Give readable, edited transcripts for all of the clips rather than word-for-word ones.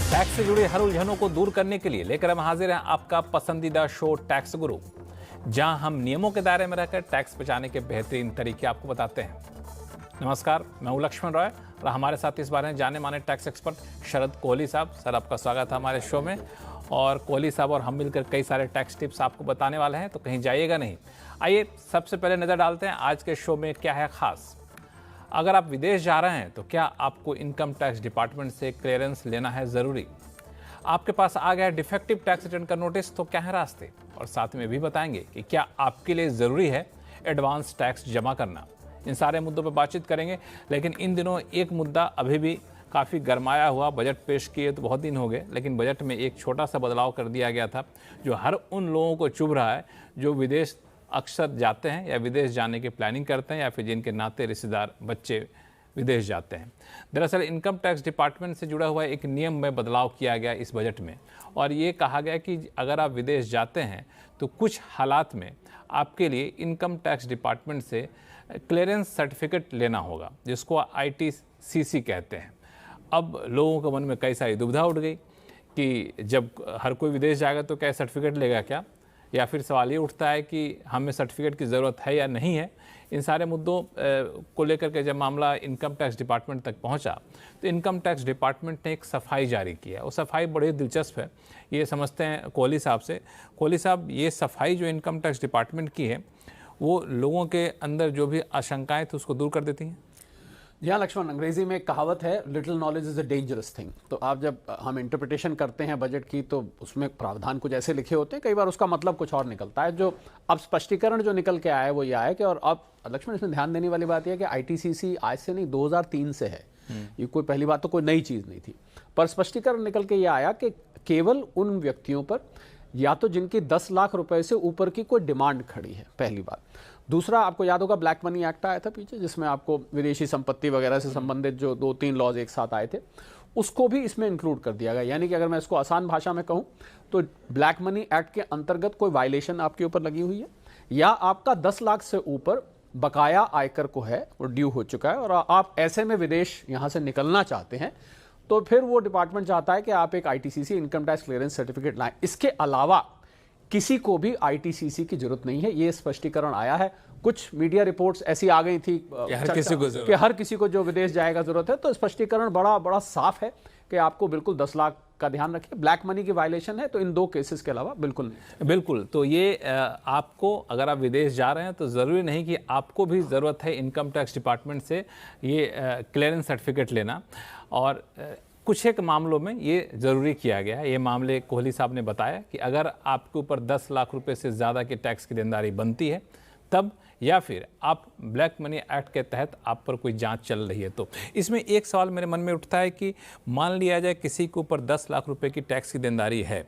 Tax से जुड़ी हर उलझनों को दूर करने के लिए लेकर हम हाजिर हैं आपका पसंदीदा शो टैक्स गुरु, जहां हम नियमों के दायरे में रहकर टैक्स बचाने के बेहतरीन तरीके आपको बताते हैं। नमस्कार, मैं हूं लक्ष्मण रॉय और हमारे साथ इस बारे में जाने माने टैक्स एक्सपर्ट शरद कोहली साहब। सर, आपका स्वागत है हमारे शो में। और कोहली साहब और हम मिलकर कई सारे टैक्स टिप्स आपको बताने वाले हैं, तो कहीं जाइएगा नहीं। आइए सबसे पहले नजर डालते हैं आज के शो में क्या है खास। अगर आप विदेश जा रहे हैं तो क्या आपको इनकम टैक्स डिपार्टमेंट से क्लियरेंस लेना है ज़रूरी। आपके पास आ गया डिफेक्टिव टैक्स रिटर्न का नोटिस, तो क्या है रास्ते। और साथ में भी बताएंगे कि क्या आपके लिए ज़रूरी है एडवांस टैक्स जमा करना। इन सारे मुद्दों पर बातचीत करेंगे, लेकिन इन दिनों एक मुद्दा अभी भी काफ़ी गरमाया हुआ। बजट पेश किए तो बहुत दिन हो गए, लेकिन बजट में एक छोटा सा बदलाव कर दिया गया था जो हर उन लोगों को चुभ रहा है जो विदेश अक्सर जाते हैं या विदेश जाने की प्लानिंग करते हैं, या फिर जिनके नाते रिश्तेदार बच्चे विदेश जाते हैं। दरअसल इनकम टैक्स डिपार्टमेंट से जुड़ा हुआ एक नियम में बदलाव किया गया इस बजट में, और ये कहा गया कि अगर आप विदेश जाते हैं तो कुछ हालात में आपके लिए इनकम टैक्स डिपार्टमेंट से क्लियरेंस सर्टिफिकेट लेना होगा, जिसको ITCC कहते हैं। अब लोगों के मन में कई सारी दुविधा उठ गई कि जब हर कोई विदेश जाएगा तो क्या सर्टिफिकेट लेगा क्या, या फिर सवाल ये उठता है कि हमें सर्टिफिकेट की ज़रूरत है या नहीं है। इन सारे मुद्दों को लेकर के जब मामला इनकम टैक्स डिपार्टमेंट तक पहुंचा तो इनकम टैक्स डिपार्टमेंट ने एक सफाई जारी की है। वो सफाई बड़ी दिलचस्प है, ये समझते हैं कोहली साहब से। कोहली साहब, ये सफाई जो इनकम टैक्स डिपार्टमेंट की है वो लोगों के अंदर जो भी आशंकाएँ थी उसको दूर कर देती हैं। जी हाँ लक्ष्मण, अंग्रेजी में एक कहावत है, little knowledge is a dangerous thing. तो आप जब हम इंटरप्रिटेशन करते हैं बजट की तो उसमें प्रावधान कुछ ऐसे लिखे होते हैं, कई बार उसका मतलब कुछ और निकलता है। जो अब स्पष्टीकरण जो निकल के आया है वो ये आया कि, और अब लक्ष्मण इसमें ध्यान देने वाली बात यह है कि ITCC आज से नहीं 2003 से है। ये कोई पहली बात तो कोई नई चीज़ नहीं थी, पर स्पष्टीकरण निकल के ये आया कि केवल उन व्यक्तियों पर या तो जिनकी 10 लाख रुपए से ऊपर की कोई डिमांड खड़ी है, पहली बात। दूसरा, आपको याद होगा ब्लैक मनी एक्ट आया था पीछे, जिसमें आपको विदेशी संपत्ति वगैरह से संबंधित जो 2-3 लॉज एक साथ आए थे, उसको भी इसमें इंक्लूड कर दिया गया। यानी कि अगर मैं इसको आसान भाषा में कहूं तो ब्लैक मनी एक्ट के अंतर्गत कोई वायलेशन आपके ऊपर लगी हुई है, या आपका 10 लाख से ऊपर बकाया आयकर को है, वो ड्यू हो चुका है, और आप ऐसे में विदेश यहां से निकलना चाहते हैं, तो फिर वो डिपार्टमेंट चाहता है कि आप एक ITCC income tax clearance certificate लाएं। इसके अलावा किसी को भी ITCC की जरूरत नहीं है, ये स्पष्टीकरण आया है। कुछ मीडिया रिपोर्ट्स ऐसी आ गई थी कि हर किसी को जो विदेश जाएगा जरूरत है, तो स्पष्टीकरण बड़ा साफ है कि आपको बिल्कुल 10 लाख का ध्यान रखिए। ब्लैक मनी की वायलेशन है तो इन 2 केसेस के अलावा बिल्कुल नहीं। बिल्कुल, तो ये आपको, अगर आप विदेश जा रहे हैं तो ज़रूरी नहीं कि आपको भी ज़रूरत है इनकम टैक्स डिपार्टमेंट से ये क्लियरेंस सर्टिफिकेट लेना। और कुछ एक मामलों में ये ज़रूरी किया गया है। ये मामले कोहली साहब ने बताया कि अगर आपके ऊपर 10 लाख रुपए से ज़्यादा की टैक्स की देनदारी बनती है तब, या फिर आप ब्लैक मनी एक्ट के तहत आप पर कोई जांच चल रही है। तो इसमें एक सवाल मेरे मन में उठता है कि मान लिया जाए किसी के ऊपर 10 लाख रुपए की टैक्स की देनदारी है,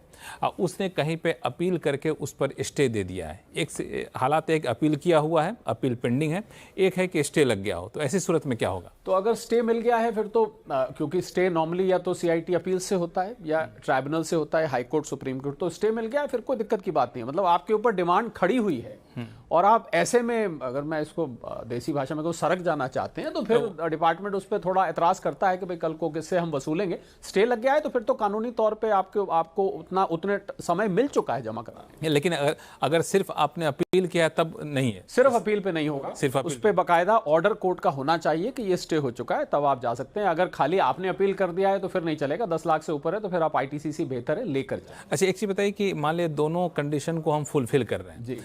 उसने कहीं पे अपील करके उस पर स्टे दे दिया है। एक हालात, एक अपील किया हुआ है, अपील पेंडिंग है, एक है कि स्टे लग गया हो, तो ऐसी सूरत में क्या होगा? तो अगर स्टे मिल गया है फिर तो क्योंकि स्टे नॉर्मली या तो CIT अपील से होता है या ट्राइब्यूनल से होता है, हाई कोर्ट, सुप्रीम कोर्ट, तो स्टे मिल गया है फिर कोई दिक्कत की बात नहीं है। मतलब आपके ऊपर डिमांड खड़ी हुई है और आप ऐसे में, अगर मैं इसको देसी भाषा में कहूँ, सरक जाना चाहते हैं, तो फिर डिपार्टमेंट उस पर थोड़ा एतराज करता है कि भाई कल को किससे हम वसूलेंगे। स्टे लग गया है तो फिर तो कानूनी तौर पर आपको उतने समय मिल चुका है जमा कराने। लेकिन अगर सिर्फ आपने अपील किया है तब नहीं है, सिर्फ अपील पे नहीं होगा, सिर्फ उस पे बकायदा ऑर्डर कोर्ट का होना चाहिए कि ये स्टे हो चुका है, तब आप जा सकते हैं। अगर खाली आपने अपील कर दिया है तो फिर नहीं चलेगा। 10 लाख से ऊपर है तो फिर आप ITCC बेहतर है लेकर जाए। अच्छा, एक चीज बताइए कि मान लिया दोनों कंडीशन को हम फुलफिल कर रहे हैं जी,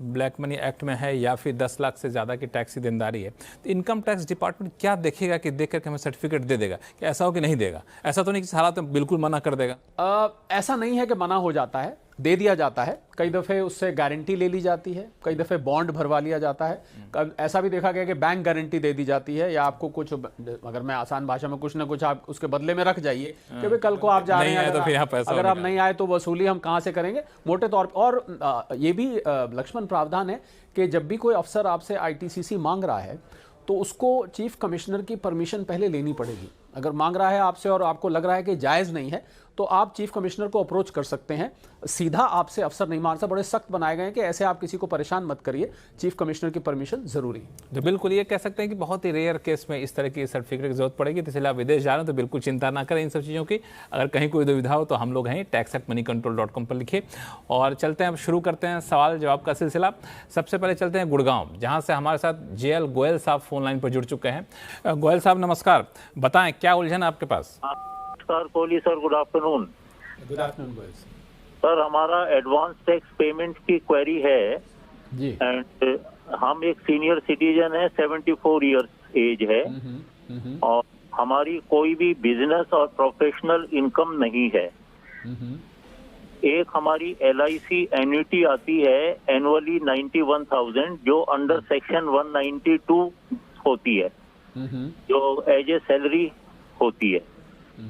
ब्लैक मनी एक्ट में है या फिर 10 लाख से ज्यादा की टैक्स की देनदारी है, तो इनकम टैक्स डिपार्टमेंट क्या देखेगा कि देख करके हमें सर्टिफिकेट दे देगा? कि ऐसा हो कि नहीं देगा? ऐसा तो नहीं कि हालात में बिल्कुल मना कर देगा? ऐसा नहीं है कि मना हो जाता है, दे दिया जाता है। कई दफ़े उससे गारंटी ले ली जाती है, कई दफ़े बॉन्ड भरवा लिया जाता है। ऐसा भी देखा गया कि बैंक गारंटी दे दी जाती है, या आपको कुछ, अगर मैं आसान भाषा में, कुछ ना कुछ आप उसके बदले में रख जाइए कि भाई कल को आप जा रहे हैं, अगर आप नहीं आए तो वसूली हम कहाँ से करेंगे, मोटे तौर पर। और ये भी लक्ष्मण प्रावधान है कि जब भी कोई अफसर आपसे ITCC मांग रहा है तो उसको चीफ कमिश्नर की परमिशन पहले लेनी पड़ेगी। अगर मांग रहा है आपसे और आपको लग रहा है कि जायज़ नहीं है, तो आप चीफ कमिश्नर को अप्रोच कर सकते हैं। सीधा आपसे अफसर नहीं मारता, बड़े सख्त बनाए गए हैं कि ऐसे आप किसी को परेशान मत करिए, चीफ कमिश्नर की परमिशन जरूरी है। तो बिल्कुल ये कह सकते हैं कि बहुत ही रेयर केस में इस तरह की सर्टिफिकेट की जरूरत पड़ेगी, तो इसलिए आप विदेश जा रहे हैं तो बिल्कुल चिंता ना करें इन सब चीज़ों की। अगर कहीं कोई दुविधा हो तो हम लोग हैं, tax@moneycontrol.com पर लिखिए। और चलते हैं, अब शुरू करते हैं सवाल जवाब का सिलसिला। सबसे पहले चलते हैं गुड़गांव, जहाँ से हमारे साथ JL गोयल साहब फोन लाइन पर जुड़ चुके हैं। गोयल साहब नमस्कार, बताएं क्या उलझन है आपके पास? नमस्कार Kohli sir, good afternoon. Good afternoon Goyal sir, हमारा एडवांस टैक्स पेमेंट की क्वेरी है जी। एंड हम एक सीनियर सिटीजन है, 74 इयर्स एज है और हमारी कोई भी बिजनेस और प्रोफेशनल इनकम नहीं है। एक हमारी LIC एन्युटी आती है एनुअली 91,000 जो अंडर सेक्शन 192 होती है, जो एज ए सैलरी होती है,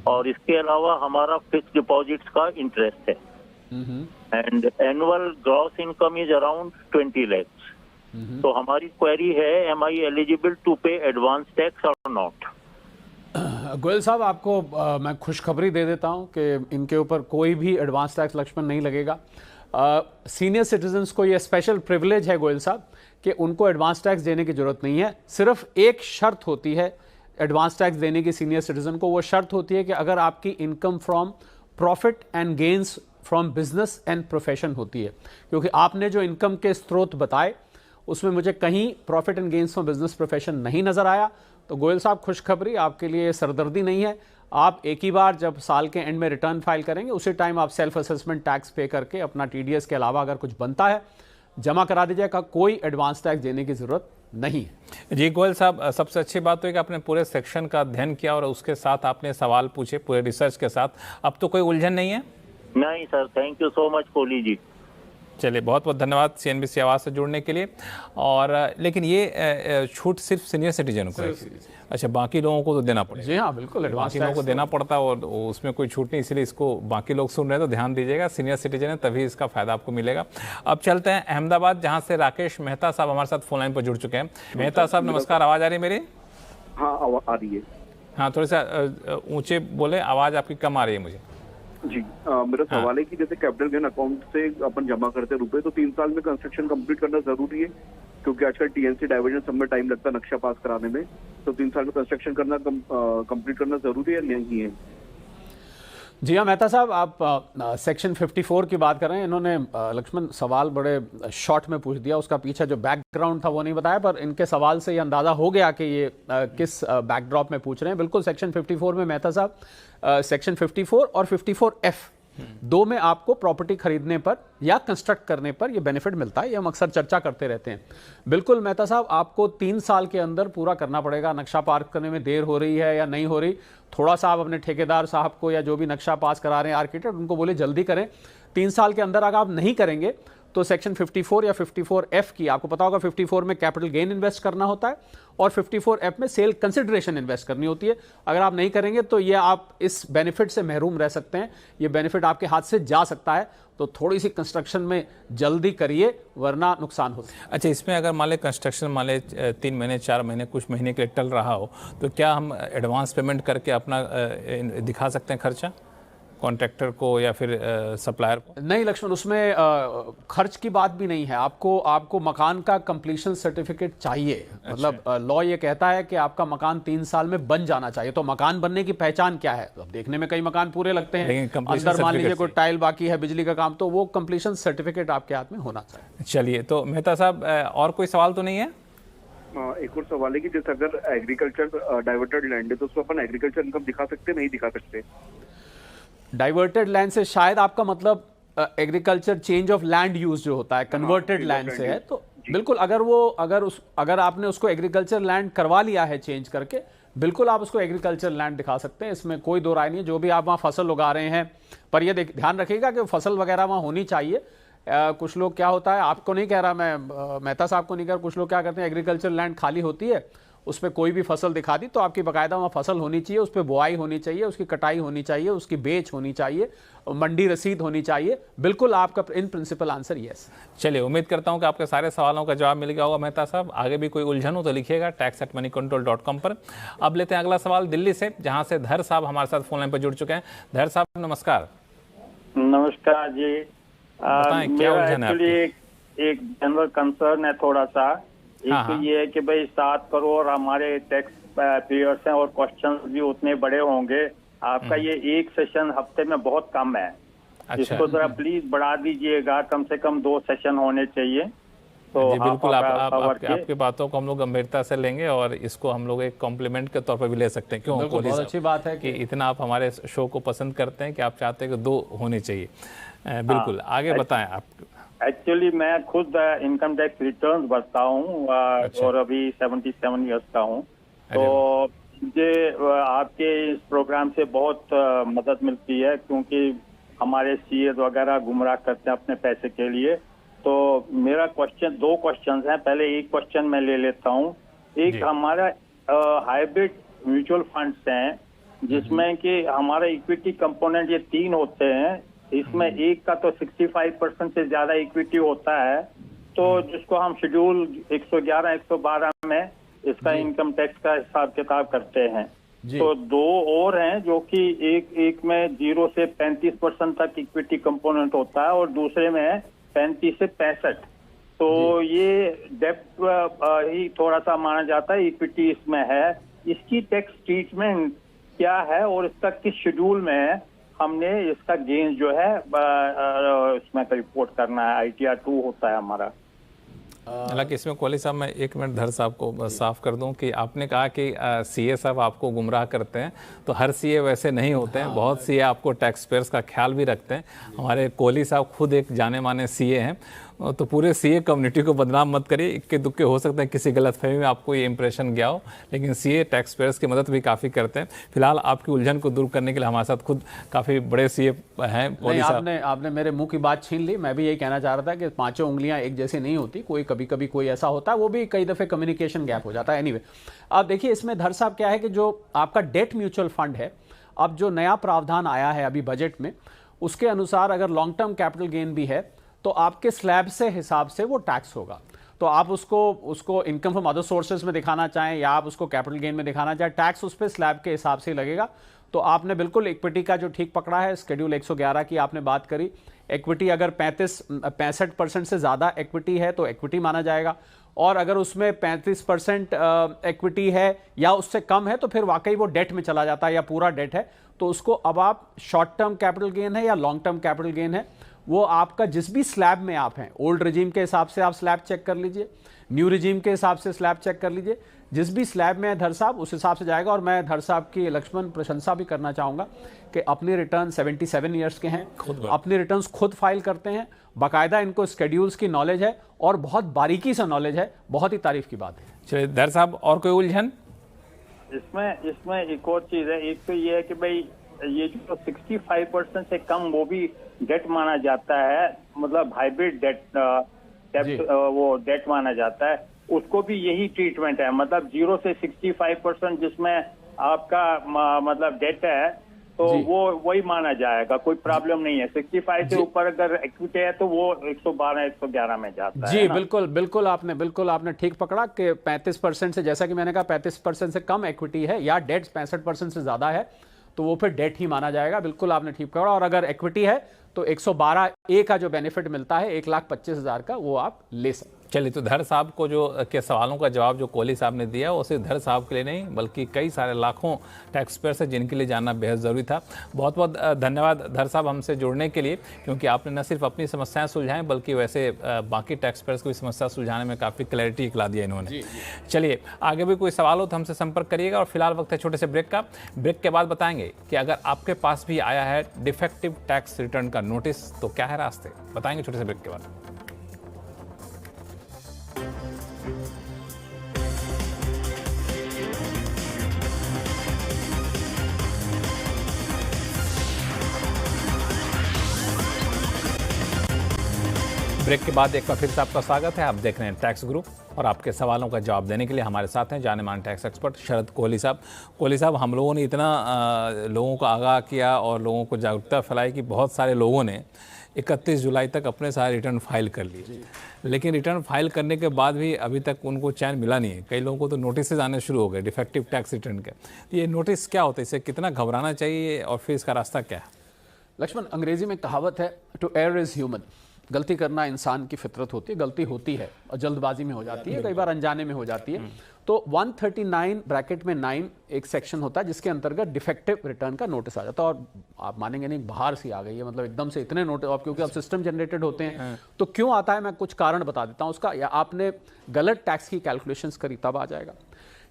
और इसके अलावा हमारा फिक्स डिपॉजिट्स का इंटरेस्ट है and annual gross income is around 20 lakhs। तो हमारी क्वेरी है, एम आई एलिजिबल टू पे एडवांस टैक्स और नॉट? गोयल साहब, आपको मैं खुशखबरी दे देता हूं कि इनके ऊपर कोई भी एडवांस टैक्स लक्ष्मण नहीं लगेगा। सीनियर सिटीजन्स को ये स्पेशल प्रिविलेज है गोयल साहब कि उनको एडवांस टैक्स देने की जरूरत नहीं है। सिर्फ एक शर्त होती है एडवांस टैक्स देने की सीनियर सिटीजन को, वो शर्त होती है कि अगर आपकी income from profit and gains from business and profession होती है। क्योंकि आपने जो इनकम के स्रोत बताए उसमें मुझे कहीं profit and gains from business profession नहीं नजर आया। तो गोयल साहब, खुशखबरी आपके लिए, सरदर्दी नहीं है। आप एक ही बार जब साल के एंड में रिटर्न फाइल करेंगे उसी टाइम आप सेल्फ असेसमेंट टैक्स पे करके अपना TDS के अलावा अगर कुछ बनता है जमा करा दीजिएगा। कोई एडवांस टैक्स देने की जरूरत नहीं है। जी गोयल साहब, सबसे अच्छी बात तो है कि आपने पूरे सेक्शन का अध्ययन किया और उसके साथ आपने सवाल पूछे पूरे रिसर्च के साथ। अब तो कोई उलझन नहीं है? नहीं sir, thank you so much Kohli ji. चलिए, बहुत बहुत धन्यवाद CNBC आवाज़ से जुड़ने के लिए। और लेकिन ये छूट सिर्फ सीनियर सिटीजन को है? अच्छा, बाकी लोगों को तो देना पड़ेगा? जी हाँ, बिल्कुल, एडवांस बाकी लोगों को देना पड़ता है और उसमें कोई छूट नहीं, इसलिए इसको बाकी लोग सुन रहे हैं तो ध्यान दीजिएगा। सीनियर सिटीजन है तभी इसका फायदा आपको मिलेगा। अब चलते हैं अहमदाबाद, जहाँ से राकेश मेहता साहब हमारे साथ फोन लाइन पर जुड़ चुके हैं। मेहता साहब नमस्कार, आवाज़ आ रही है मेरी? हाँ, आ रही है। हाँ, थोड़ा सा ऊँचे बोले, आवाज़ आपकी कम आ रही है मुझे। जी, मेरा सवाल है कि जैसे कैपिटल गेन अकाउंट से अपन जमा करते रुपए, तो 3 साल में कंस्ट्रक्शन कंप्लीट करना जरूरी है? क्योंकि आजकल TNC डाइवर्जन सब में टाइम लगता है नक्शा पास कराने में, तो 3 साल में कंस्ट्रक्शन करना कंप्लीट करना जरूरी है नहीं है? जी हाँ मेहता साहब, आप सेक्शन 54 की बात कर रहे हैं। इन्होंने लक्ष्मण सवाल बड़े शॉर्ट में पूछ दिया, उसका पीछे जो बैकग्राउंड था वो नहीं बताया, पर इनके सवाल से ये अंदाजा हो गया कि ये किस बैकड्रॉप में पूछ रहे हैं। बिल्कुल सेक्शन 54 में मेहता साहब, सेक्शन 54 और 54F दो में आपको प्रॉपर्टी खरीदने पर या कंस्ट्रक्ट करने पर ये बेनिफिट मिलता है। ये हम अक्सर चर्चा करते रहते हैं। बिल्कुल मेहता साहब, आपको 3 साल के अंदर पूरा करना पड़ेगा। नक्शा पास करने में देर हो रही है या नहीं हो रही, थोड़ा सा आप अपने ठेकेदार साहब को या जो भी नक्शा पास करा रहे हैं आर्किटेक्ट, उनको बोले जल्दी करें। 3 साल के अंदर अगर आप नहीं करेंगे तो सेक्शन 54 या 54F की, आपको पता होगा 54 में कैपिटल गेन इन्वेस्ट करना होता है और 54F में सेल कंसिडरेशन इन्वेस्ट करनी होती है। अगर आप नहीं करेंगे तो ये आप इस बेनिफिट से महरूम रह सकते हैं, ये बेनिफिट आपके हाथ से जा सकता है। तो थोड़ी सी कंस्ट्रक्शन में जल्दी करिए वरना नुकसान हो सकता है। अच्छा, इसमें अगर मान लें कंस्ट्रक्शन मान लें 3 महीने 4 महीने कुछ महीने के लिए टल रहा हो, तो क्या हम एडवांस पेमेंट करके अपना दिखा सकते हैं खर्चा कॉन्ट्रैक्टर को या फिर सप्लायर को? नहीं लक्ष्मण, उसमें खर्च की बात भी नहीं है। आपको मकान का कंप्लीशन सर्टिफिकेट चाहिए। मतलब लॉ ये कहता है कि आपका मकान 3 साल में बन जाना चाहिए। तो मकान बनने की पहचान क्या है? अब देखने में कई मकान पूरे लगते हैं, अंदर मान लीजिए कोई टाइल बाकी है, बिजली का काम, तो वो कंप्लीशन सर्टिफिकेट आपके हाथ में होना चाहिए। चलिए, तो मेहता साहब और कोई सवाल तो नहीं है? एक और सवाल है कि जैसे अगर एग्रीकल्चर डाइवर्टेड लैंड है तो उसको अपन एग्रीकल्चर इनकम दिखा सकते नहीं दिखा सकते? डाइवर्टेड लैंड से शायद आपका मतलब agriculture change of land use जो होता है कन्वर्टेड लैंड से है। तो बिल्कुल अगर आपने उसको एग्रीकल्चर लैंड करवा लिया है चेंज करके, बिल्कुल आप उसको एग्रीकल्चर लैंड दिखा सकते हैं। इसमें कोई दो राय नहीं है। जो भी आप वहाँ फसल उगा रहे हैं, पर यह ध्यान रखिएगा कि फसल वगैरह वहाँ होनी चाहिए। कुछ लोग क्या होता है, आपको नहीं कह रहा मैं, मेहता साहब को नहीं कह रहा, कुछ लोग क्या करते हैं एग्रीकल्चर लैंड खाली होती है उस पर कोई भी फसल दिखा दी तो आपकी बाकायदा वहाँ फसल होनी चाहिए, उस पर बुआई होनी चाहिए, उसकी कटाई होनी चाहिए, उसकी बेच होनी चाहिए, मंडी रसीद होनी चाहिए। बिल्कुल आपका इन प्रिंसिपल आंसर यस। चलिए, उम्मीद करता हूं कि आपके सारे सवालों का जवाब मिल गया होगा मेहता साहब। आगे भी कोई उलझन हो तो लिखिएगा tax@moneycontrol.com पर। अब लेते हैं अगला सवाल दिल्ली से, जहां से धर साहब हमारे साथ फोन लाइन पर जुड़ चुके हैं। धर साहब नमस्कार। नमस्कार जी। बताएं, क्या उलझन है आपकी? एक जनरल कंसर्न है थोड़ा सा। एक हाँ, तो हाँ। ये है कि भाई 7 करोड़ हमारे टैक्स पेयर्स हैं और क्वेश्चंस भी उतने बड़े होंगे। आपका ये एक सेशन हफ्ते में बहुत कम है। अच्छा। इसको जरा प्लीज बढ़ा दीजिएगा, कम से कम 2 सेशन होने चाहिए। तो जी बिल्कुल, cover आपकी बातों को हम लोग गंभीरता से लेंगे और इसको हम लोग एक कॉम्प्लीमेंट के तौर पर भी ले सकते हैं। क्यों बिल्कुल, कोहली बहुत साहब? अच्छी बात है कि इतना आप हमारे शो को पसंद करते हैं कि आप चाहते हैं कि 2 होने चाहिए। बिल्कुल, आगे बताएं आप। एक्चुअली मैं खुद इनकम टैक्स रिटर्न भरता हूँ अच्छा। और अभी 77 ईयर्स का हूँ। तो मुझे आपके इस प्रोग्राम से बहुत मदद मिलती है, क्योंकि हमारे सीए वगैरह गुमराह करते हैं अपने पैसे के लिए। तो मेरा 2 क्वेश्चन हैं। पहले एक क्वेश्चन मैं ले लेता हूँ। एक जी। हमारा हाइब्रिड म्यूचुअल फंड्स हैं, जिसमें कि हमारा इक्विटी कंपोनेंट ये 3 होते हैं। इसमें एक का तो 65% से ज्यादा इक्विटी होता है, तो जिसको हम शेड्यूल 111, 112 में इसका इनकम टैक्स का हिसाब किताब करते हैं। तो 2 और हैं जो कि एक में 0 से 35% तक इक्विटी कंपोनेंट होता है और दूसरे में है 35 से 65। तो ये डेप्थ ही थोड़ा सा माना जाता है, इक्विटी इसमें है। इसकी टैक्स ट्रीटमेंट क्या है और इसका किस शेड्यूल में है? हमने इसका गेन जो है इसमें रिपोर्ट करना है। ITR 2 होता है हमारा। हालांकि इसमें कोहली साहब, मैं 1 मिनट धर साहब को साफ कर दूं कि आपने कहा कि सीए साहब आपको गुमराह करते हैं, तो हर सीए वैसे नहीं होते हैं। बहुत सीए आपको टैक्स पेयर्स का ख्याल भी रखते हैं। हमारे कोहली साहब खुद एक जाने माने सीए हैं, तो पूरे सीए कम्युनिटी को बदनाम मत करिए। इक्के दुक्के हो सकते हैं किसी गलतफहमी में आपको ये इंप्रेशन गया हो, लेकिन सीए टैक्स पेयर्स की मदद भी काफ़ी करते हैं। फिलहाल आपकी उलझन को दूर करने के लिए हमारे साथ खुद काफ़ी बड़े सीए हैं कोहली साहब। आपने मेरे मुंह की बात छीन ली। मैं भी यही कहना चाह रहा था कि 5 उंगलियां एक जैसी नहीं होती, कभी कभी कोई ऐसा होता है, वो भी कई दफे कम्युनिकेशन गैप हो जाता है। एनीवे, अब देखिए इसमें धर साहब क्या है कि जो आपका डेट म्यूचुअल फंड है, अब जो नया प्रावधान आया है अभी बजट में, उसके अनुसार अगर लॉन्ग टर्म कैपिटल गेन भी है तो आपके स्लैब से हिसाब से वो टैक्स होगा। तो आप उसको इनकम फ्रॉम अदर सोर्सेज में दिखाना चाहें या आप उसको कैपिटल गेन में दिखाना चाहें, टैक्स उस पर स्लैब के हिसाब से लगेगा। तो आपने बिल्कुल इक्विटी का जो ठीक पकड़ा है, शेड्यूल 111 की आपने बात करी। इक्विटी अगर 65% से ज़्यादा इक्विटी है तो इक्विटी माना जाएगा, और अगर उसमें 35% इक्विटी है या उससे कम है तो फिर वाकई वो डेट में चला जाता है या पूरा डेट है। तो उसको अब आप शॉर्ट टर्म कैपिटल गेन है या लॉन्ग टर्म कैपिटल गेन है, वो आपका जिस भी स्लैब में आप हैं, ओल्ड रिजीम के हिसाब से आप स्लैब चेक कर लीजिए, न्यू रिजीम के हिसाब से स्लैब चेक कर लीजिए, जिस भी स्लैब में है धर साहब उस हिसाब से जाएगा। और मैं धर साहब की लक्ष्मण प्रशंसा भी करना चाहूँगा कि अपने रिटर्न 77 ईयर्स के हैं, अपने रिटर्न्स खुद फाइल करते हैं, बाकायदा इनको स्केड्यूल्स की नॉलेज है और बहुत बारीकी से नॉलेज है। बहुत ही तारीफ की बात है। चलिए धर साहब, और कोई उलझन? इसमें एक और चीज है। एक तो ये है कि भाई ये जो 65% से कम वो भी डेट माना जाता है, मतलब हाइब्रिड डेट वो डेट माना जाता है, उसको भी यही ट्रीटमेंट है। मतलब 0 से 65% जिसमें आपका मतलब डेट है तो वो वही माना जाएगा, कोई प्रॉब्लम नहीं है। 65 से ऊपर अगर इक्विटी है तो वो 112, 111 में जाता है। जी बिल्कुल आपने ठीक पकड़ा कि 35% से, जैसा कि मैंने कहा 35% से कम इक्विटी है या डेट 65% से ज्यादा है तो वो फिर डेट ही माना जाएगा। बिल्कुल आपने ठीक पकड़ा। और अगर इक्विटी है तो 112A का जो बेनिफिट मिलता है 1,25,000 का, वो आप ले सकते हैं। चलिए, तो धर साहब को जो के सवालों का जवाब जो कोहली साहब ने दिया वो सिर्फ धर साहब के लिए नहीं बल्कि कई सारे लाखों टैक्स पेयर्स हैं जिनके लिए जानना बेहद ज़रूरी था। बहुत बहुत धन्यवाद धर साहब हमसे जुड़ने के लिए, क्योंकि आपने न सिर्फ अपनी समस्याएं सुलझाएं बल्कि वैसे बाकी टैक्स पेयर्स की भी समस्या सुलझाने में काफ़ी क्लैरिटी दिखला दिया इन्होंने। चलिए, आगे भी कोई सवाल हो तो हमसे संपर्क करिएगा। और फिलहाल वक्त है छोटे से ब्रेक का। ब्रेक के बाद बताएंगे कि अगर आपके पास भी आया है डिफेक्टिव टैक्स रिटर्न का नोटिस तो क्या है रास्ते, बताएंगे छोटे से ब्रेक के बाद। ब्रेक के बाद एक बार फिर से आपका स्वागत है। आप देख रहे हैं टैक्स ग्रुप और आपके सवालों का जवाब देने के लिए हमारे साथ हैं जाने माने टैक्स एक्सपर्ट शरद कोहली साहब। कोहली साहब, हम लोगों ने इतना लोगों को आगाह किया और लोगों को जागरूकता फैलाई कि बहुत सारे लोगों ने 31 जुलाई तक अपने सारे रिटर्न फाइल कर लिए, लेकिन रिटर्न फाइल करने के बाद भी अभी तक उनको चैन मिला नहीं है। कई लोगों को तो नोटिस आने शुरू हो गए डिफेक्टिव टैक्स रिटर्न के। ये नोटिस क्या होता है, इससे कितना घबराना चाहिए और फिर इसका रास्ता क्या है? लक्ष्मण, अंग्रेजी में कहावत है टू एयर इज ह्यूमन। गलती करना इंसान की फितरत होती है, गलती होती है और जल्दबाजी में हो जाती है, कई बार अनजाने में हो जाती है। तो 139 ब्रैकेट में 9 एक सेक्शन होता है जिसके अंतर्गत डिफेक्टिव रिटर्न का नोटिस आ जाता है। और आप मानेंगे नहीं, बाहर से आ गई है, मतलब एकदम से इतने नोटिस, क्योंकि अब सिस्टम जनरेटेड होते हैं तो क्यों आता है मैं कुछ कारण बता देता हूं उसका। या आपने गलत टैक्स की कैलकुलेशंस करी तब आ जाएगा,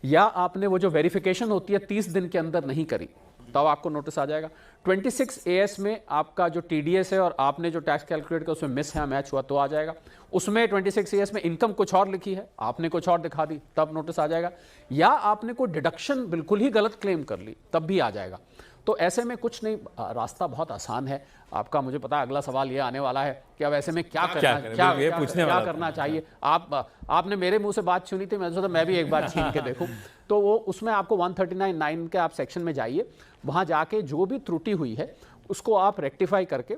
या आपने वो जो वेरिफिकेशन होती है 30 दिन के अंदर नहीं करी तब आपको नोटिस आ जाएगा। 26 AS में आपका जो TDS है और आपने जो टैक्स कैलकुलेट किया उसमें मिस है, मैच हुआ तो आ जाएगा। उसमें 26 AS में इनकम कुछ और लिखी है, आपने कुछ और दिखा दी तब नोटिस आ जाएगा। या आपने कोई डिडक्शन बिल्कुल ही गलत क्लेम कर ली तब भी आ जाएगा। तो ऐसे में कुछ नहीं, रास्ता बहुत आसान है आपका। मुझे पता है अगला सवाल ये आने वाला है कि अब ऐसे में क्या करना चाहिए। आपने मेरे मुंह से बात सुनी थी, मैंने सोचा मैं भी एक बार छीन के देखूं। तो वो उसमें आपको 139(9) के आप सेक्शन में जाइए, वहां जाके जो भी त्रुटि हुई है उसको आप रेक्टिफाई करके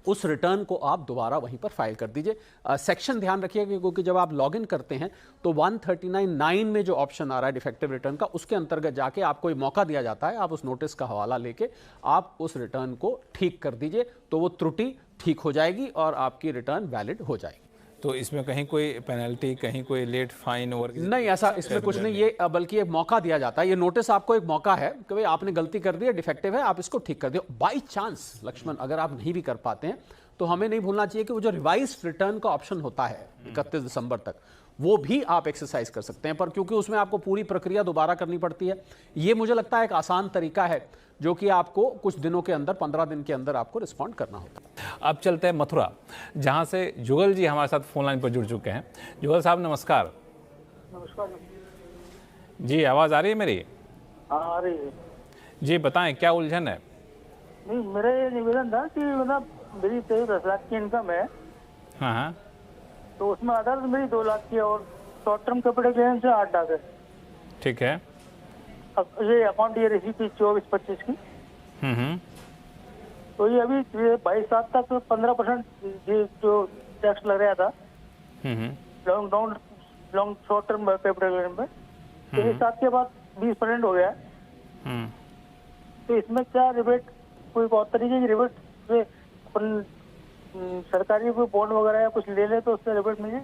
उस रिटर्न को आप दोबारा वहीं पर फाइल कर दीजिए। सेक्शन ध्यान रखिएगा क्योंकि जब आप लॉगिन करते हैं तो 139(9) में जो ऑप्शन आ रहा है डिफेक्टिव रिटर्न का, उसके अंतर्गत जाके आपको एक मौका दिया जाता है, आप उस नोटिस का हवाला लेके आप उस रिटर्न को ठीक कर दीजिए, तो वो त्रुटि ठीक हो जाएगी और आपकी रिटर्न वैलिड हो जाएगी। तो इसमें कहीं कोई पेनल्टी, कहीं कोई लेट फाइन और नहीं, ऐसा इसमें कुछ नहीं, ये बल्कि एक मौका दिया जाता है। ये नोटिस आपको एक मौका है कि भाई आपने गलती कर दी है, डिफेक्टिव है, आप इसको ठीक कर दियो। बाई चांस लक्ष्मण अगर आप नहीं भी कर पाते हैं तो हमें नहीं भूलना चाहिए कि वो जो रिवाइज रिटर्न का ऑप्शन होता है 31 दिसंबर तक, वो भी आप एक्सरसाइज कर सकते हैं, पर क्योंकि उसमें आपको पूरी प्रक्रिया दोबारा करनी पड़ती है। ये मुझे लगता है एक आसान तरीका है जो कि आपको कुछ दिनों के अंदर, 15 दिन के अंदर आपको रिस्पॉन्ड करना होता है। अब चलते हैं मथुरा, जहां से जुगल जी हमारे साथ फोन लाइन पर जुड़ चुके हैं। जुगल साहब नमस्कार। नमस्कार जी, आवाज आ रही है मेरी? हाँ, आ रही है जी, बताएं क्या उलझन है? नहीं, मेरा ये निवेदन था कि मतलब मेरी 10 लाख की इनकम है, हाँ हाँ, तो उसमें आधार मेरी 2 लाख की है और शॉर्ट टर्म कैपिटल गेन से 8 लाख है। ठीक है। अब ये अकाउंट ये रही थी 24-25 की, तो ये अभी 22/7 तक 15% ये जो टैक्स लग रहा था long short term capital gain में, तो इस साथ के बाद 20% हो गया है। तो इसमें क्या रिबेट, कोई और तरीके की रिबेट से अपन सरकारी कोई बॉन्ड वगैरह या कुछ ले ले तो उससे रिबेट मिले?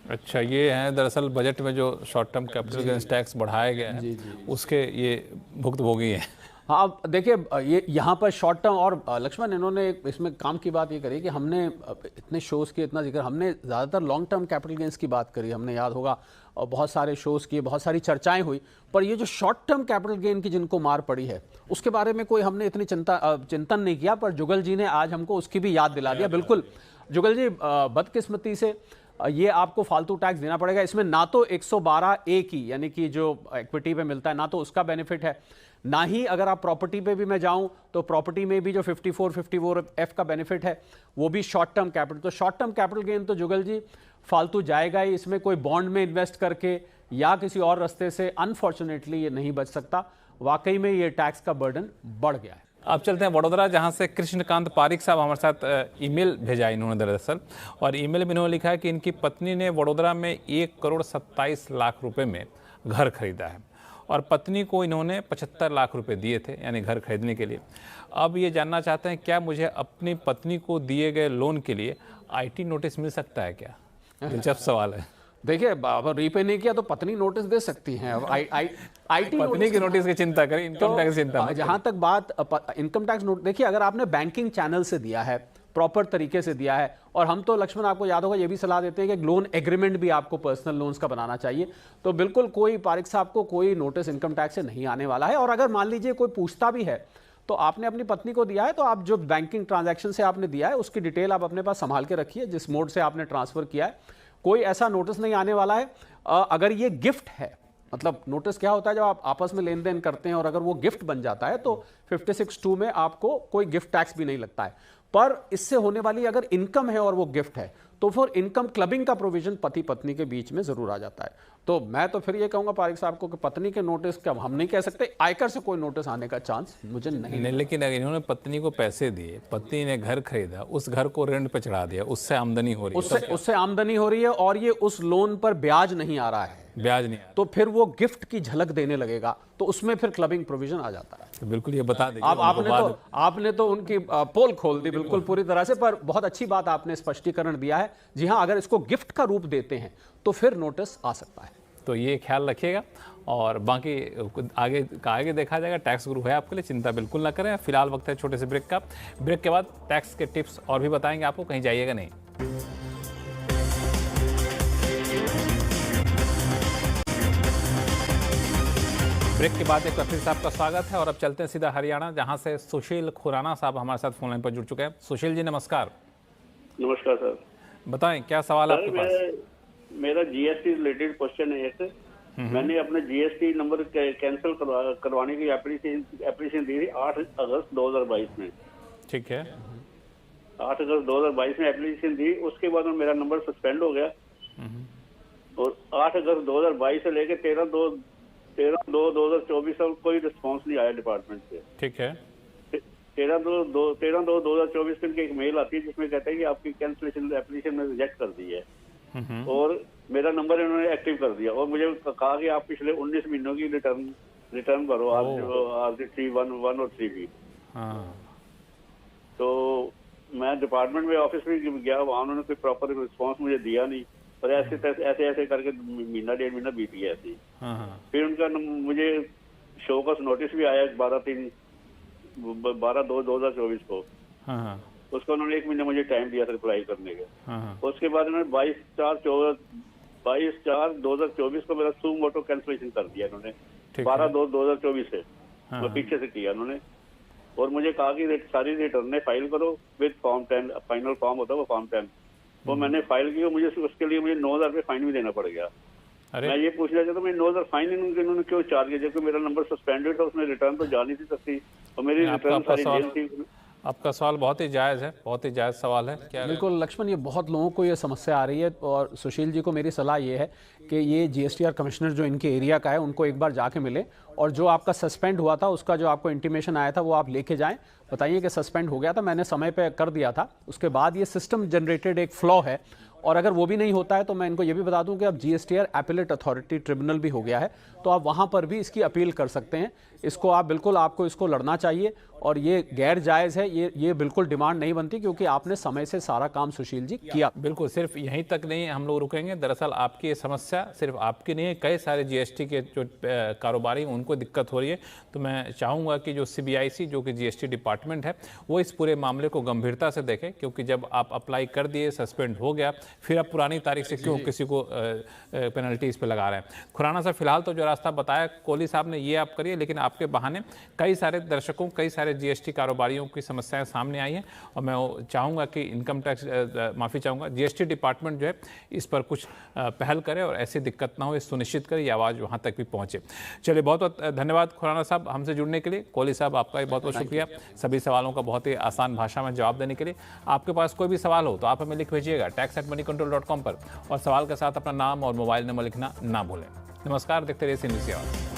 अच्छा, ये है दरअसल बजट में जो short term capital gains tax बढ़ाया गया है उसके ये भुक्तभोगी हैं। हाँ, देखिए ये यहाँ पर शॉर्ट टर्म और लक्ष्मण इन्होंने इसमें काम की बात ये करी कि हमने इतने शोज़ किए, इतना जिक्र, हमने ज़्यादातर लॉन्ग टर्म कैपिटल गेंस की बात करी, हमने याद होगा, और बहुत सारे शोज़ किए, बहुत सारी चर्चाएं हुई, पर ये जो शॉर्ट टर्म कैपिटल गेन की जिनको मार पड़ी है उसके बारे में कोई हमने इतनी चिंतन नहीं किया। पर जुगल जी ने आज हमको उसकी भी याद दिला दिया। बिल्कुल जुगल जी, बदकिस्मती से ये आपको फालतू टैक्स देना पड़ेगा। इसमें ना तो 112A की यानी कि जो इक्विटी पे मिलता है ना तो उसका बेनिफिट है, ना ही अगर आप प्रॉपर्टी पे भी मैं जाऊं तो प्रॉपर्टी में भी जो 54F का बेनिफिट है वो भी शॉर्ट टर्म कैपिटल। तो शॉर्ट टर्म कैपिटल गेन तो जुगल जी फालतू जाएगा ही, इसमें कोई बॉन्ड में इन्वेस्ट करके या किसी और रास्ते से अनफॉर्चुनेटली ये नहीं बच सकता। वाकई में ये टैक्स का बर्डन बढ़ गया है। अब चलते हैं वडोदरा, जहां से कृष्णकांत पारिक साहब हमारे साथ ईमेल भेजा इन्होंने दरअसल, और ईमेल में इन्होंने लिखा है कि इनकी पत्नी ने वडोदरा में 1,27 लाख रुपए में घर खरीदा है और पत्नी को इन्होंने 75 लाख रुपए दिए थे यानी घर खरीदने के लिए। अब ये जानना चाहते हैं क्या मुझे अपनी पत्नी को दिए गए लोन के लिए IT नोटिस मिल सकता है क्या? दिलचस्प सवाल है। देखिए, अगर रीपे नहीं किया तो पत्नी नोटिस दे सकती हैं। अब IT पत्नी की नोटिस की चिंता करें, इनकम टैक्स चिंता। जहां तक बात इनकम टैक्स नोट, देखिए अगर आपने बैंकिंग चैनल से दिया है, प्रॉपर तरीके से दिया है, और हम तो लक्ष्मण आपको याद होगा ये भी सलाह देते हैं कि लोन एग्रीमेंट भी आपको पर्सनल लोन्स का बनाना चाहिए, तो बिल्कुल कोई पारिक साहब को कोई नोटिस इनकम टैक्स से नहीं आने वाला है। और अगर मान लीजिए कोई पूछता भी है तो आपने अपनी पत्नी को दिया है तो आप जो बैंकिंग ट्रांजैक्शन से आपने दिया है उसकी डिटेल आप अपने पास संभाल के रखिए, जिस मोड से आपने ट्रांसफर किया है, कोई ऐसा नोटिस नहीं आने वाला है। अगर ये गिफ्ट है, मतलब नोटिस क्या होता है जब आप आपस में लेन देन करते हैं और अगर वो गिफ्ट बन जाता है तो 56(2) में आपको कोई गिफ्ट टैक्स भी नहीं लगता है। पर इससे होने वाली अगर इनकम है और वो गिफ्ट है तो फिर इनकम क्लबिंग का प्रोविजन पति पत्नी के बीच में जरूर आ जाता है। तो मैं तो फिर ये कहूंगा पारिक साहब को कि पत्नी के नोटिस का हम नहीं कह सकते, आयकर से कोई नोटिस आने का चांस मुझे नहीं। लेकिन अगर इन्होंने पत्नी को पैसे दिए, पत्नी ने घर खरीदा, उस घर को रेंट पे चढ़ा दिया, उससे आमदनी हो रही है, उससे आमदनी हो रही है और ये उस लोन पर ब्याज नहीं आ रहा है, ब्याज नहीं आ रहा, तो फिर वो गिफ्ट की झलक देने लगेगा, तो उसमें फिर क्लबिंग प्रोविजन आ जाता है। तो बिल्कुल ये बता देंगे आपने तो उनकी पोल खोल दी बिल्कुल पूरी तरह से, पर बहुत अच्छी बात आपने स्पष्टीकरण दिया है। जी हाँ, अगर इसको गिफ्ट का रूप देते हैं तो फिर नोटिस आ सकता है। तो ये ख्याल रखिएगा और बाकी आगे देखा जाएगा। टैक्स गुरु है आपके लिए, चिंता बिल्कुल ना करें। फिलहाल वक्त है छोटे से ब्रेक का। ब्रेक के बाद टैक्स के टिप्स और भी बताएंगे आपको, कहीं जाइएगा नहीं। ब्रेक के बाद एक बार फिर से आपका स्वागत है और अब चलते हैं सीधा हरियाणा, जहां से सुशील खुराना साहब हमारे साथ फोन लाइन पर जुड़ चुके हैं। सुशील जी नमस्कार। नमस्कार सर। बताएं क्या सवाल है आपके पास? मेरा जीएसटी रिलेटेड क्वेश्चन है एक। मैंने अपना जीएसटी नंबर कैंसिल करवाने की एप्लीकेशन दी थी 8 अगस्त 2022 में। ठीक है, 8 अगस्त 2022 में एप्लीकेशन दी, उसके बाद मेरा नंबर सस्पेंड हो गया और 8 अगस्त 2022 से लेकर 13/2/2024 तक कोई रिस्पॉन्स नहीं आया डिपार्टमेंट से। ठीक है, 13/2/2024 को एक मेल आती है जिसमें कहते हैं कि आपकी कैंसिलेशन एप्लीकेशन में रिजेक्ट कर दी है और मेरा नंबर इन्होंने एक्टिव कर दिया और मुझे कहा कि आप पिछले 19 महीनों की रिटर्न भरो, आज 3(1) और 3(b). तो मैं डिपार्टमेंट में ऑफिस में गया, वहाँ उन्होंने कोई प्रॉपर रिस्पॉन्स मुझे दिया नहीं और ऐसे करके महीना 1.5 महीना बीत गया ऐसे। फिर उनका मुझे शो का नोटिस भी आया 12/2/2024 को। उसको उन्होंने 1 महीना मुझे टाइम दिया था रिप्लाई करने का। उसके बाद उन्होंने 22/4/2024 को मेरा सूम मोटो कैंसिलेशन कर दिया इन्होंने, 12/2/2024 से पीछे से किया उन्होंने और मुझे कहा कि सारी रिटर्न फाइल करो विद फॉर्म 10, फाइनल फॉर्म होता है वो फॉर्म 10, वो मैंने फाइल की और मुझे उसके लिए मुझे 9,000 रुपये फाइन भी देना पड़ गया। मैं ये पूछना चाहता हूँ, 9,000 फाइन इन्होंने क्यों चार्ज किया? जबकि मेरा नंबर सस्पेंडेड था, उसमें रिटर्न तो जा नहीं थी सकती और मेरी रिटर्न सारी जेल थी। आपका सवाल बहुत ही जायज़ है, बहुत ही जायज़ सवाल है। क्या बिल्कुल लक्ष्मण, ये बहुत लोगों को ये समस्या आ रही है और सुशील जी को मेरी सलाह ये है कि ये जीएसटीआर कमिश्नर जो इनके एरिया का है उनको एक बार जाके मिले और जो आपका सस्पेंड हुआ था उसका जो आपको इंटीमेशन आया था वो आप लेके जाएं, बताइए कि सस्पेंड हो गया था, मैंने समय पे कर दिया था। उसके बाद ये सिस्टम जनरेटेड एक फ्लॉ है और अगर वो भी नहीं होता है तो मैं इनको ये भी बता दूं कि अब जीएसटीआर एपेलेट अथॉरिटी ट्रिब्यूनल भी हो गया है, तो आप वहां पर भी इसकी अपील कर सकते हैं। इसको आप बिल्कुल, आपको इसको लड़ना चाहिए और ये गैर जायज़ है, ये बिल्कुल डिमांड नहीं बनती क्योंकि आपने समय से सारा काम सुशील जी किया। बिल्कुल, सिर्फ यहीं तक नहीं हम लोग रुकेंगे। दरअसल आपकी ये समस्या सिर्फ आपकी नहीं है, कई सारे जीएसटी के जो कारोबारी उनको दिक्कत हो रही है। तो मैं चाहूँगा कि जो सीबीआईसी जो कि जीएसटी डिपार्टमेंट है वो इस पूरे मामले को गंभीरता से देखे, क्योंकि जब आप अप्लाई कर दिए, सस्पेंड हो गया, फिर आप पुरानी तारीख से क्यों किसी को पेनल्टी इस पर लगा रहे हैं। खुराना साहब, फिलहाल तो जो रास्ता बताया कोहली साहब ने ये आप करिए, लेकिन आपके बहाने कई सारे दर्शकों, कई सारे जीएसटी कारोबारियों की समस्याएं सामने आई हैं और मैं चाहूँगा कि इनकम टैक्स माफ़ी चाहूँगा जीएसटी डिपार्टमेंट जो है इस पर कुछ पहल करे और ऐसी दिक्कत ना हो, ये सुनिश्चित करे, ये आवाज़ वहाँ तक भी पहुँचे। चलिए, बहुत बहुत धन्यवाद खुराना साहब हमसे जुड़ने के लिए। कोहली साहब, आपका भी बहुत बहुत शुक्रिया सभी सवालों का बहुत ही आसान भाषा में जवाब देने के लिए। आपके पास कोई भी सवाल हो तो आप हमें लिख भेजिएगा tax@moneycontrol.com पर और सवाल के साथ अपना नाम और मोबाइल नंबर लिखना ना भूलें। नमस्कार, देखते रहिए सी न्यूज़ की आवाज़।